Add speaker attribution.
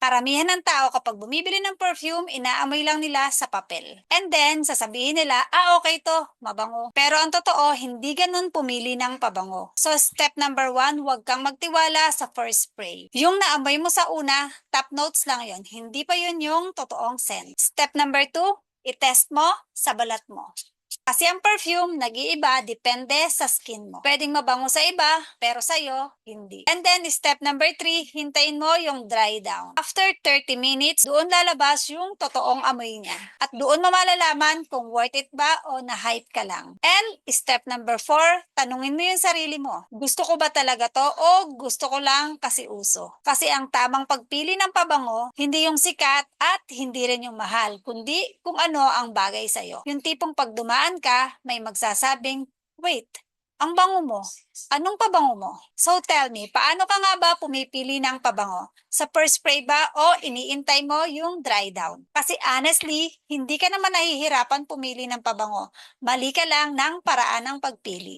Speaker 1: Karamihan ng tao kapag bumibili ng perfume, inaamoy lang nila sa papel. And then, sasabihin nila, okay to, mabango. Pero ang totoo, hindi ganun pumili ng pabango. So, step number 1, huwag kang magtiwala sa first spray. Yung naamoy mo sa una, top notes lang yon, hindi pa yun yung totoong scent. Step number 2, itest mo sa balat mo. Kasi ang perfume, nag-iiba, depende sa skin mo. Pwedeng mabango sa iba, pero sa'yo, hindi. And then, step number 3, hintayin mo yung dry down. After 30 minutes, doon lalabas yung totoong amoy niya. At doon mo malalaman kung worth it ba o na-hype ka lang. And step number 4, tanungin mo yung sarili mo. Gusto ko ba talaga to o gusto ko lang kasi uso? Kasi ang tamang pagpili ng pabango, hindi yung sikat at hindi rin yung mahal, kundi kung ano ang bagay sa'yo. Yung tipong pag dumaan ka, may magsasabing, wait, ang bango mo. Anong pabango mo? So tell me, paano ka nga ba pumipili ng pabango? Sa first spray ba o iniintay mo yung dry down? Kasi honestly, hindi ka naman nahihirapan pumili ng pabango. Mali ka lang ng paraan ng pagpili.